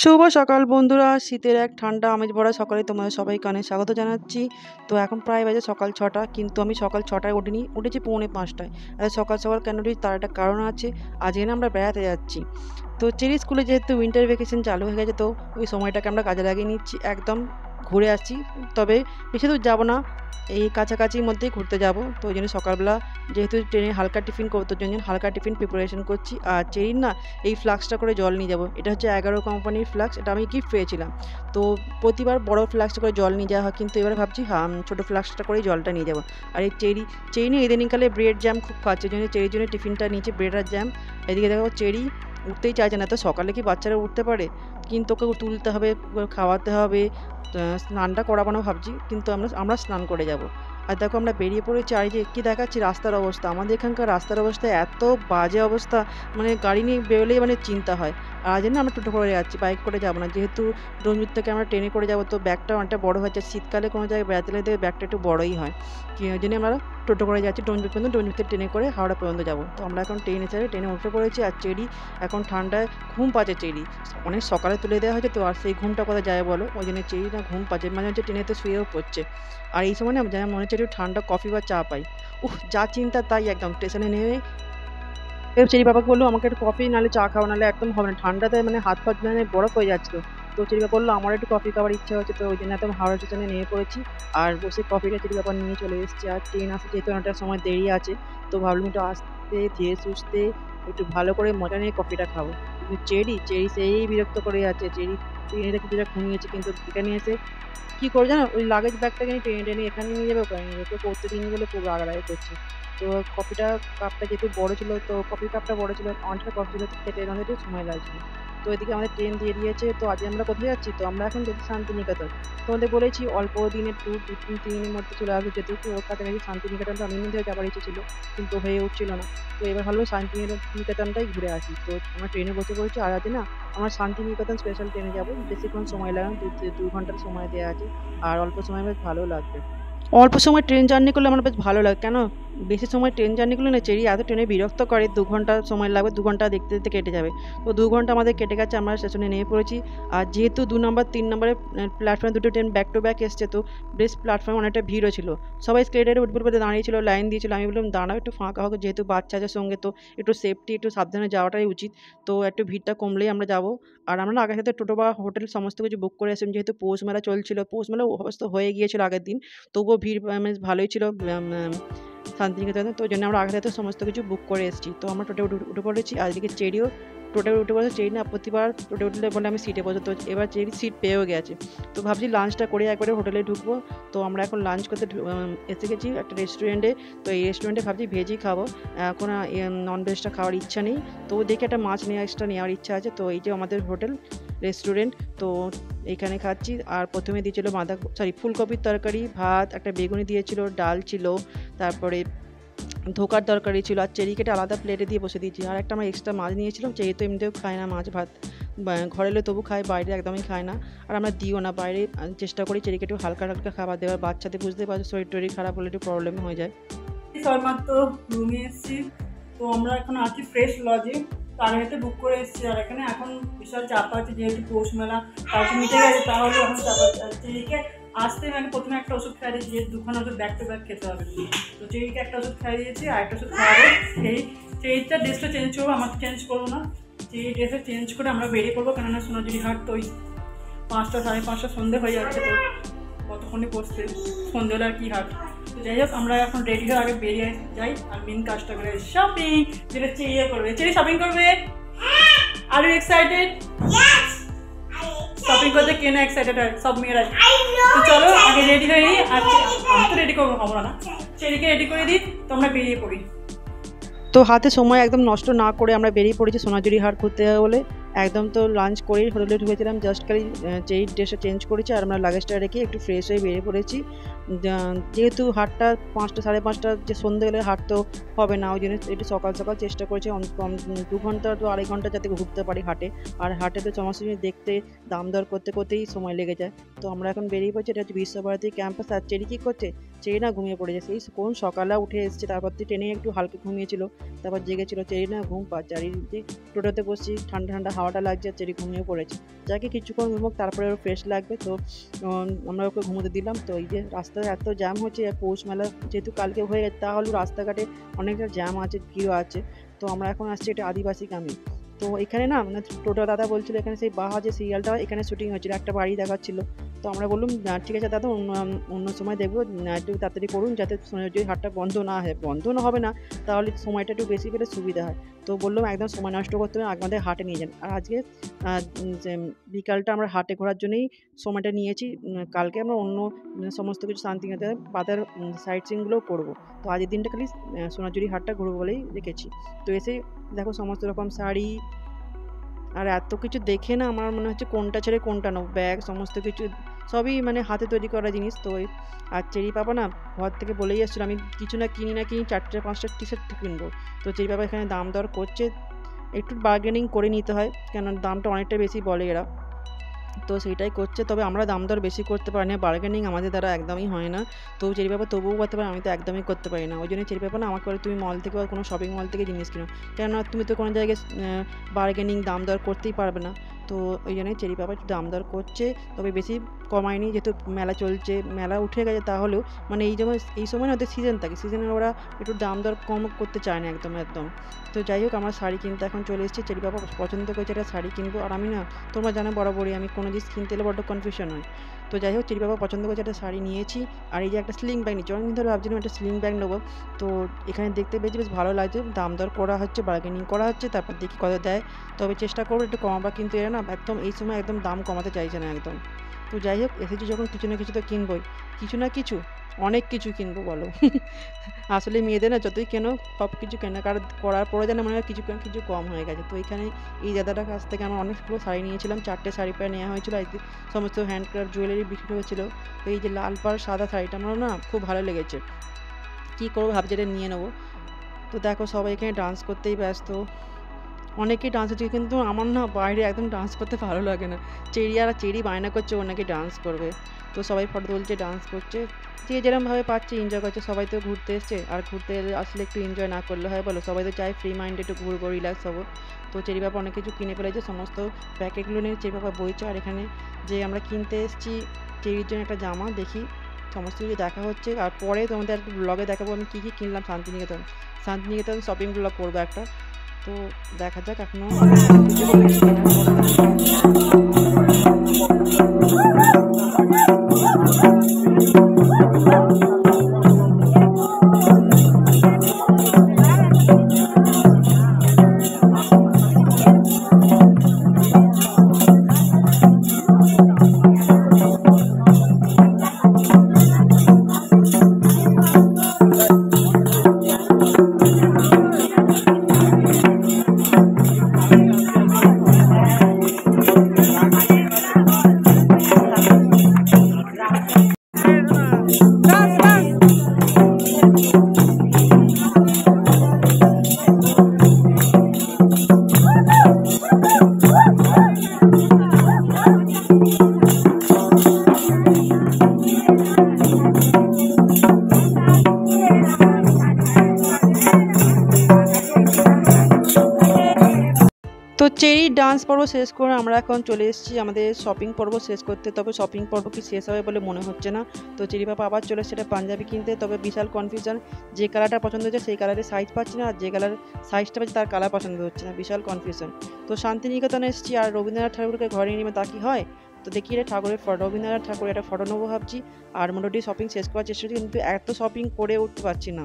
শুভ সকাল বন্ধুরা, শীতের এক ঠান্ডা আমেজ ভরা সকালে তোমাদের সবাইকে অনেক স্বাগত জানাচ্ছি। তো এখন প্রায় বাজে সকাল 6টা, কিন্তু আমি সকাল 6টায় উঠিনি, উঠেছি পৌনে 5টায়। আর সকাল সকাল কেন উঠেছি তার একটা কারণ আছে। আজ এখানে আমরা বেড়াতে যাচ্ছি। তো চেরি স্কুলে যেহেতু উইন্টার ভ্যাকেশন চালু হয়ে গেছে, তো ওই সময়টাকে আমরা কাজে লাগিয়ে নিচ্ছি, একদম ঘুরে আসছি। তবে বেশি দূর যাবো না, এই কাছাকাছির মধ্যেই ঘুরতে যাব। তো ওই জন্য সকালবেলা যেহেতু ট্রেনে হালকা টিফিন করবো, তোর জন্য হালকা টিফিন প্রিপারেশন করছি। আর চেরির না এই ফ্লাক্সটা করে জল নিয়ে যাবো। এটা হচ্ছে 11 কোম্পানির ফ্লাক্স, এটা আমি গিফট পেয়েছিলাম। তো প্রতিবার বড় ফ্লাক্সটা করে জল নিয়ে যাওয়া হয়, কিন্তু এবার ভাবছি ছোটো ফ্লাক্সটা করেই জলটা নিয়ে যাবো। আর এই চেরি নিয়ে ইদানিংকালে ব্রেড জ্যাম খুব খাচ্ছে, ওই জন্য চেরির জন্য টিফিনটা নিচে ব্রেড আর জ্যাম। এদিকে দেখো চেরি উঠতেই চাইছে না। তো সকালে কি বাচ্চারা উঠতে পারে? কিন্তু ওকে তুলতে হবে, খাওয়াতে হবে, স্নানটা করাবো না ভাবছি, কিন্তু আমরা স্নান করে যাব। আর দেখো আমরা বেরিয়ে পড়েছি। আর এই যে কী দেখাচ্ছি রাস্তার অবস্থা, আমাদের এখানকার রাস্তার অবস্থা এত বাজে অবস্থা, মানে গাড়ি নিয়ে বেরোলেই মানে চিন্তা হয়। আর আজ না আমরা টোটো করে যাচ্ছি, বাইক করে যাবো না, যেহেতু ডোমজুর থেকে আমরা ট্রেনে করে যাবো, তো ব্যাগটা অনেকটা বড়ো হচ্ছে। শীতকালে কোনো জায়গায় বেড়াতে গেলে ব্যাগটা একটু বড়োই হয়, ওই জন্য আমরা টোটো করে যাচ্ছি ডোমজুর পর্যন্ত, ডোমজুর থেকে ট্রেনে করে হাওড়া পর্যন্ত যাবো। তো আমরা এখন ট্রেনে উঠে পড়েছি। আর চেরি এখন ঠান্ডায় ঘুম পাচ্ছে। চেরি অনেক সকালে তুলে দেওয়া হয়েছে, তো আর সেই ঘুমটা কোথায় যায় বলো, ওই জন্য চেরি না ঘুম পাচ্ছে, মানে হচ্ছে ট্রেনেতে শুয়েও পড়ছে। আর এই সময় না যেন মনে হচ্ছে একটু ঠান্ডা কফি বা চা পাই। যা চিন্তা তাই, একদম স্টেশনে নেমে চেরি বাবাকে বললো আমাকে একটু কফি নাহলে চা খাওয়া, নাহলে একদম হবে না, ঠান্ডাতে মানে হাত ফাত মানে বরফ হয়ে যাচ্ছিলো। তো চেরি বাবা বললো আমার একটু কফি খাওয়ার ইচ্ছা হচ্ছে, তো ওই জন্য একদম হাওড়া স্টেশনে নেমে পড়েছি। আর বসে কফিটা চেরি বাবা নিয়ে চলে এসেছে। আর ট্রেন আসতে যেহেতু অনেকটা সময় দেরি আছে, তো ভাবলাম একটু আসতে ধীরে সুস্থে একটু ভালো করে মজা নিয়ে কফিটা খাবো। কিন্তু চেরি সেই বিরক্ত করে যাচ্ছে। চেরি ট্রেনে কিছুটা ঘুমিয়েছে, কিন্তু এখানে এসে কী করে জানো, ওই লাগেজ ব্যাগটাকে নিয়ে টেনে এখানে নিয়ে যাবে, ওখানে নিয়ে যাবে, তো করতে দিন বলে খুব রাগারাগি করছে। তো কাপটা যেহেতু বড় ছিল, তো কফির কাপটা বড় ছিল, অনেকটা কফি ছিল, তো খেতে আমাদের একটু সময় লাগছিল। তো এদিকে আমাদের ট্রেন দিয়ে দিয়েছে। তো আজ আমরা কোথায় যাচ্ছি, তো আমরা এখন যাচ্ছি শান্তিনিকেতন। তোমাদের বলেছি অল্প দিনের ট্যুর, 2-3 দিনের মধ্যে চলে আসবে, যেহেতু ওর কাছাকাছি শান্তিনিকেতনটা অনেকদিন ধরে যাবার ইচ্ছে ছিল, কিন্তু হয়ে উঠছিল না। তো এবার ভাবলাম শান্তিনিকেতনটাই ঘুরে আসি। তো আমরা ট্রেনে বসে পড়েছি। আর আজ না আমরা শান্তিনিকেতন স্পেশাল ট্রেনে যাবো, বেশিক্ষণ সময় লাগে না, 2 ঘন্টার সময় দেওয়া আছে। আর অল্প সময় বেশ ভালো লাগবে। অল্প সময় ট্রেন জার্নি করলে আমার বেশ ভালো লাগে। কেন বেশি সময় ট্রেন জার্নি করলে না চেরি এত ট্রেনে বিরক্ত করে, 2 ঘন্টা সময় লাগবে, 2 ঘন্টা দেখতে দেখতে কেটে যাবে। তো 2 ঘন্টা আমাদের কেটে গেছে, আমরা স্টেশনে নেমে পড়েছি। আর যেহেতু 2 নম্বর 3 নম্বরে প্ল্যাটফর্মে দুটো ট্রেন ব্যাক টু ব্যাক এসছে, তো বেশ প্ল্যাটফর্মে অনেকটা ভিড়ও ছিল। সবাই স্কেলেটারে উঠবে বলে দাঁড়িয়েছিল, লাইন দিয়েছিল। আমি বললাম দাঁড়াও একটু ফাঁকা হোক, যেহেতু বাচ্চা আছে সঙ্গে, তো একটু সেফটি একটু সাবধানে যাওয়াটাই উচিত। তো একটু ভিড়টা কমলেই আমরা যাবো। আর আমরা না আগে সাথে টোটো বা হোটেল সমস্ত কিছু বুক করে আসলাম, যেহেতু পৌষ মেলা চলছিল, পৌষ মেলা অবশ্য হয়ে গিয়েছিল আগের দিন, তবুও ভিড় বেশ ভালোই ছিল শান্তিনিকেতনে। তো ওই জন্য আমরা আগে থেকে সমস্ত কিছু বুক করে এসেছি। তো আমরা টোটো উঠে পড়েছি। আর এদিকে চেরিও টোটোয় উঠে পড়েছে। চেরি না প্রতিবার টোটো উঠলে বলে আমি সিটে বসে, তো এবার চেরি সিট পেয়েও গেছে। তো ভাবছি লাঞ্চটা করে একবারে হোটেলে ঢুকবো। তো আমরা এখন লাঞ্চ করতে এসে গেছি একটা রেস্টুরেন্টে। তো এই রেস্টুরেন্টে ভাবছি ভেজই খাবো, এখন নন ভেজটা খাওয়ার ইচ্ছা নেই। তো দেখে একটা মাছ এক্সট্রা নেওয়ার ইচ্ছা আছে। তো এই যে আমাদের হোটেল রেস্টুরেন্ট, তো এইখানে খাচ্ছি। আর প্রথমে দিয়েছিল ফুলকপির তরকারি, ভাত, একটা বেগুনি দিয়েছিল, ডাল ছিল, তারপরে ধোকার তরকারি ছিল। আর চেরি কেটে আলাদা প্লেটে দিয়ে বসে দিয়েছি। আর একটা আমরা এক্সট্রা মাছ নিয়েছিলাম, চেরি তো এমনিতেও খায় না মাছ ভাত, ঘরে এলে তবু খায়, বাইরে একদমই খায় না। আর আমরা দিও না বাইরে, চেষ্টা করি চেরিকে একটু হালকা হালকা খাবার দেওয়ার। বাচ্চাদের বুঝতে পারছো শরীর টরীর খারাপ হলে একটু প্রবলেম হয়ে যায়। সবেমাত্র রুমে এসেছি। তো আমরা এখন আছি ফ্রেশ লজে, তার হাতে বুক করে এসেছি। আর এখানে এখন বিশাল চাপ আছে, যেহেতু পৌষ মেলা কালকে মিটে গেছে, তাহলে এখন চাপ আছে। চেরিকে আসতে আমি প্রথমে একটা ওষুধ খাই দিয়েছি, যে 2খানা ওষুধ ব্যাক টু ব্যাক খেতে হবে। তো চেরিকে একটা ওষুধ খাই দিয়েছি, আর একটা ওষুধ খাওয়াবো। চেরিটা ড্রেসটা চেঞ্জ করবো, আমার চেঞ্জ করবো না। চেরি ড্রেসটা চেঞ্জ করে আমরা বেরিয়ে পড়বো, কেননা সোনাঝুরি হাট তো ওই 5টা 5:30 সন্ধে হয়ে যাচ্ছে। তো কতক্ষণে পড়ছে, সন্ধে হলে আর কি হাট। তো যাই হোক, আমরা এখন রেডি হয়ে আগে বেরিয়ে যাই। আর মেন কাজটা করে শপিং, যেটা চেরি করবে। চেরি শপিং করবে, আর ইউ এক্সাইটেড? শপিং করতে কেনা এক্সাইটেড হয় সব মেয়েরা। তো চলো আগে রেডি হয়ে নিই। আর আমি তো রেডি করবো, আমরা না, চেরিকে রেডি করে দিই, তো আমরা বেরিয়ে পড়ি। তো হাতে সময় একদম নষ্ট না করে আমরা বেরিয়ে পড়েছি সোনাঝুরি হাট ঘুরতে যাবো বলে। একদম তো লাঞ্চ করেই হোটেলে ঢুকেছিলাম, জাস্ট খালি চেরির ড্রেসটা চেঞ্জ করেছি, আর আমরা লাগেজটা রেখে একটু ফ্রেশ হয়ে বেরিয়ে পড়েছি। যেহেতু হাটটা 5টা 5:30 যে সন্ধ্যে হলে হাট তো হবে না, ওই জন্য একটু সকাল সকাল চেষ্টা করেছি 2 ঘন্টা তো 2.5 ঘন্টা যাতে ঘুরতে পারি হাটে। আর হাটে তো সমস্ত জিনিস দেখতে দাম দর করতে করতেই সময় লেগে যায়। তো আমরা এখন বেরিয়ে পড়ছি, এটা হচ্ছে বিশ্বভারতী ক্যাম্পাস। আর চেরি কী করছে, চেরি না ঘুমিয়ে পড়েছে, সেই কোন সকালে উঠে এসেছে, তারপর তো ট্রেনে একটু হালকা ঘুমিয়েছিল, তারপর জেগেছিল। চেরি না ঘুম পাচ্ছে, আর এই যে টোটোতে বসছি, ঠান্ডা ঠান্ডা হাওয়াটা লাগছে, চেরি ঘুমিয়ে পড়েছে। যাকে কিছুক্ষণ ঘুমোক, তারপরে ওর ফ্রেশ লাগবে। তো আমরা ওকে ঘুমোতে দিলাম। তো এই যে রাস্তায় এত জ্যাম হচ্ছে, পৌষ মেলা যেহেতু কালকে হয়ে গেছে, তাহলেও রাস্তাঘাটে অনেকটা জ্যাম আছে, ভিড়ও আছে। তো আমরা এখন আসছি এটা আদিবাসী গ্রামে। তো এখানে না মানে টোটো দাদা বলছিল এখানে সেই বাহা যে সিরিয়ালটা এখানে শুটিং হয়েছিল, একটা বাড়ি দেখাচ্ছিল। তো আমরা বললাম ঠিক আছে দাদা, অন্য সময় দেখবো, একটু তাড়াতাড়ি করুন যাতে যদি হাটটা বন্ধ না হয়। বন্ধ না হবে না, তাহলে সময়টা একটু বেশি পেলে সুবিধা হয়। তো বললাম একদম সময় নষ্ট করতে হবে, আমাদের হাটে নিয়ে যান। আর আজকে যে বিকালটা আমরা হাটে ঘোরার জন্যই সময়টা নিয়েছি। কালকে আমরা অন্য সমস্ত কিছু শান্তিনিকেতন বাজার সাইট সিনগুলোও করবো। তো আজকের দিনটা খালি সোনাঝুরি হাটটা ঘুরবো বলেই রেখেছি। তো এসে দেখো সমস্ত রকম শাড়ি আর এত কিছু দেখে না আমার মনে হচ্ছে কোনটা ছেড়ে কোনটা নেবো। ব্যাগ সমস্ত কিছু সবই মানে হাতে তৈরি করা জিনিস। তো আর চেরি পাপা না ঘর থেকে বলেই আসছিল আমি কিছু না কিনি 4টা 5টা টি শার্ট কিনবো। তো চেরি পাপা এখানে দাম দর করছে, একটু বার্গেনিং করে নিতে হয়, কেন দামটা অনেকটা বেশি বলে এরা। তো সেইটাই করছে, তবে আমরা দাম দর বেশি করতে পারি না, বার্গেনিং আমাদের দ্বারা একদমই হয় না। তো চেরি পাপা তবুও করতে পারে, আমি তো একদমই করতে পারি না। ওই জন্য চেরি পাপা না আমাকে বলে তুমি মল থেকে বা কোনো শপিং মল থেকে জিনিস কিনো, কেননা তুমি তো কোনো জায়গায় বার্গেনিং দাম দর করতেই পারবে না। তো ওই জন্যই চেরি পাপা একটু দাম দর করছে, তবে বেশি কমায়নি, যেহেতু মেলা চলছে, মেলা উঠে গেছে, তাহলেও মানে এই সময় না ওদের সিজন থাকে, সিজনে ওরা একটু দাম দর কম করতে চায় না একদম একদম। তো যাই হোক, আমরা শাড়ি কিনতে এখন চলে এসেছি। চেরি পাপা পছন্দ করেছে একটা শাড়ি কিনবো, আর আমি না তোমরা জানো বরাবরই আমি কোনো জিনিস কিনতে এলে বড্ড কনফিউশন হয়। তো যাই হোক, চেরি বাবা পছন্দ করেছে একটা শাড়ি নিয়েছি। আর এই যে একটা স্লিং ব্যাগ নিচ্ছি, অনেকদিন ধরে ভাবছিলাম একটা স্লিং ব্যাগ নেবো। তো এখানে দেখতে পেয়েছি বেশ ভালো লাগছে, দাম দর করা হচ্ছে, বার্গেনিং করা হচ্ছে, তারপর দেখি কত দেয়। তবে চেষ্টা করবো একটু কমাবা, কিন্তু এরা না একদম এই সময় একদম দাম কমাতে চাইছে না একদম। তো যাই হোক, এসেছি যখন কিছু না কিছু তো কিনবোই, কিছু না কিছু অনেক কিছু কিনবো বলো। আসলে মেয়েদের না যতই কেনো সব কিছু কেনাকাটা করার পরে যেন মনে হয় কিছু কিছু কম হয়ে গেছে। তো এখানে এই দাদাটার কাছ থেকে আমরা অনেকগুলো শাড়ি নিয়েছিলাম, 4টে শাড়ি প্রায় নেওয়া হয়েছিল। আর সমস্ত হ্যান্ডক্রাফট জুয়েলারি বিক্রি হয়েছিল। তো এই যে লাল পাড় সাদা শাড়িটা আমার না খুব ভালো লেগেছে, কী করবো ভাবছি এটা নিয়ে নেবো। তো দেখো সবাই এখানে ডান্স করতেই ব্যস্ত, অনেকেই ডান্স হচ্ছে, কিন্তু আমার না বাইরে একদম ডান্স করতে ভালো লাগে না। চেরি বায়না করছে ও নাকি ডান্স করবে। তো সবাই ফটো তুলছে, ডান্স করছে, যে যেরকমভাবে পাচ্ছে এনজয় করছে। সবাই তো ঘুরতে এসছে, আর ঘুরতে আসলে একটু এনজয় না করলে হয় বলো, সবাই তো চায় ফ্রি মাইন্ডে একটু ঘুরবো, রিল্যাক্স হবো। তো চেরি বাবা অনেক কিছু কিনে ফেলেছে, সমস্ত প্যাকেটগুলো নিয়ে চেরি বাবা বইছে। আর এখানে যে আমরা কিনতে এসেছি চেরির জন্য একটা জামা, দেখি সমস্ত কিছু দেখা হচ্ছে। আর পরে তোমাদের একটা ব্লগে দেখাবো আমি কী কী কিনলাম শান্তিনিকেতন শপিং ব্লগ করবো একটা। তো দেখা যাক, এখনো তো চেরি ডান্স পর্ব শেষ করে আমরা এখন চলে এসেছি আমাদের শপিং পর্ব শেষ করতে। তবে শপিং পর্ব কি শেষ হবে বলে মনে হচ্ছে না। তো চেরি পাপা আবার চলে এসেছে পাঞ্জাবি কিনতে, তবে বিশাল কনফিউশন, যে কালারটা পছন্দ হচ্ছে সেই কালারের সাইজ পাচ্ছি না, আর যে কালার সাইজটা পাচ্ছি তার কালার পছন্দ হচ্ছে না, বিশাল কনফিউশন। তো শান্তিনিকেতনে এসেছি, আর রবীন্দ্রনাথ ঠাকুরকে ঘরে নিয়ে তা কি হয়। তো দেখি এটা ঠাকুরের রবীন্দ্রনাথ ঠাকুরের একটা ফটো নেবো ভাবছি। আর মোটামুটি শপিং শেষ করার চেষ্টা করছি, কিন্তু এত শপিং করে উঠতে পারছি না।